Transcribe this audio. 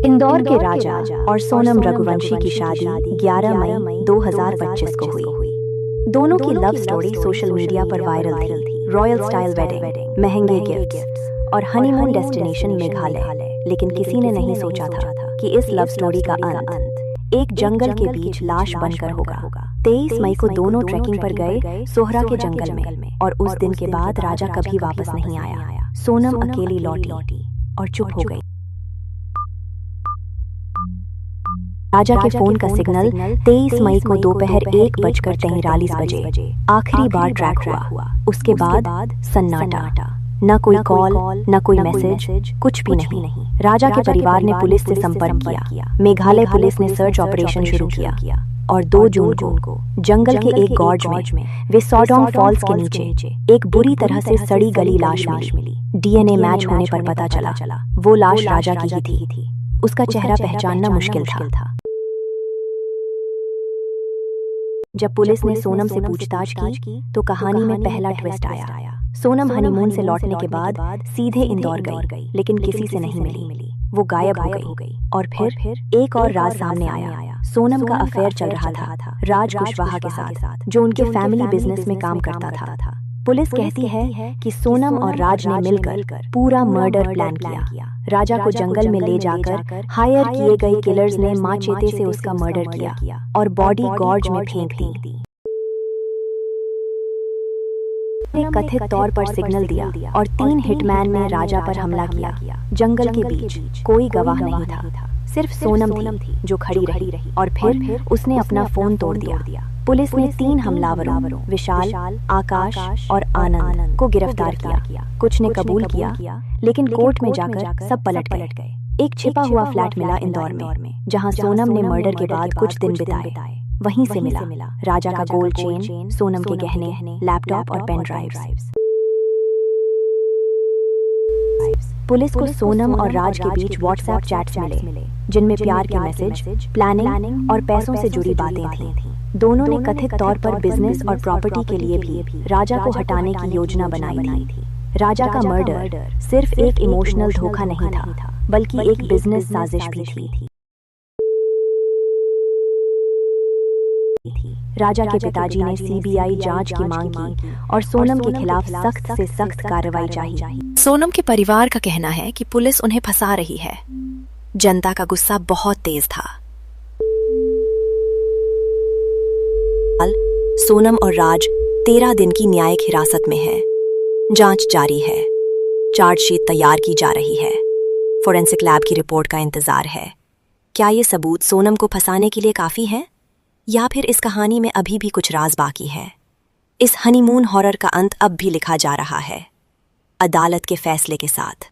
इंदौर के राजा और सोनम रघुवंशी की शादी 11 मई 2025 को हुई। दोनों की लव स्टोरी सोशल मीडिया पर वायरल थी। रॉयल स्टाइल वेडिंग, महंगे गिफ्ट्स और हनीमून डेस्टिनेशन मेघालय। लेकिन किसी ने नहीं सोचा था कि इस लव स्टोरी का अंत एक जंगल के बीच लाश बनकर होगा। 23 मई को दोनों ट्रैकिंग पर गए सोहरा के जंगल में, और उस दिन के बाद राजा कभी वापस नहीं आया। सोनम अकेली लौटी और चुप हो गई। राजा के फोन का सिग्नल 23 मई को दोपहर 1:43 बजे आखिरी बार ट्रैक हुआ। उसके बाद सन्नाटा, न कोई कॉल, न कोई मैसेज, कुछ भी नहीं। राजा के परिवार ने पुलिस से संपर्क किया। मेघालय पुलिस ने सर्च ऑपरेशन शुरू किया और 2 जून को जंगल के एक गॉर्ज में वे सॉडोंग फॉल्स के नीचे एक बुरी तरह से सड़ी गली लाश मिली। डीएनए मैच होने पर पता चला वो लाश राजा की ही थी। उसका चेहरा पहचानना मुश्किल था। जब पुलिस ने सोनम से पूछताछ की तो कहानी में पहला ट्विस्ट आया। सोनम हनीमून से लौटने के बाद सीधे इंदौर गई, लेकिन किसी से नहीं मिली। वो गायब हो गई। और फिर एक और राज सामने आया। सोनम का अफेयर चल रहा था राज कुशवाहा के साथ, जो उनके फैमिली बिजनेस में काम करता था। पुलिस कहती है कि सोनम और राज ने मिलकर पूरा मर्डर प्लान किया। राजा को जंगल में ले जाकर हायर किए गए किलर्स ने माचेते से उसका मर्डर किया और बॉडी गॉर्ज में फेंक दी। कथित तौर पर सिग्नल दिया और 3 हिटमैन ने राजा पर हमला किया। जंगल के बीच कोई गवाह नहीं था, सिर्फ सोनम थी जो खड़ी रही। और फिर उसने अपना फोन तोड़ दिया। पुलिस ने 3 हमलावरों विशाल, आकाश और आनंद को गिरफ्तार किया। कुछ ने कबूल किया, लेकिन कोर्ट में जाकर सब पलट गए। एक छिपा हुआ फ्लैट मिला इंदौर में, जहां सोनम ने मर्डर के बाद कुछ दिन बिताए। वहीं से मिला राजा का गोल्ड चेन, सोनम के गहने, लैपटॉप और पेन ड्राइव्स। पुलिस को सोनम और राज के बीच व्हाट्सएप चैट्स मिले, जिनमें प्यार के मैसेज, प्लानिंग और पैसों से जुड़ी बातें थीं। दोनों ने कथित तौर पर बिजनेस और प्रॉपर्टी के लिए भी राजा को हटाने की योजना बनाई थी। राजा का मर्डर सिर्फ एक इमोशनल धोखा नहीं था, बल्कि एक बिजनेस साजिश भी थी। राजा के पिताजी ने सीबीआई जांच की मांग की और सोनम के खिलाफ सख्त से सख्त कार्रवाई चाहिए। सोनम के परिवार का कहना है कि पुलिस उन्हें फंसा रही है। जनता का गुस्सा बहुत तेज था। सोनम और राज 13 दिन की न्यायिक हिरासत में है। जांच जारी है। चार्जशीट तैयार की जा रही है। फोरेंसिक लैब की रिपोर्ट का इंतजार है। क्या ये सबूत सोनम को फंसाने के लिए काफी हैं? या फिर इस कहानी में अभी भी कुछ राज बाकी है? इस हनीमून हॉरर का अंत अब भी लिखा जा रहा है, अदालत के फैसले के साथ।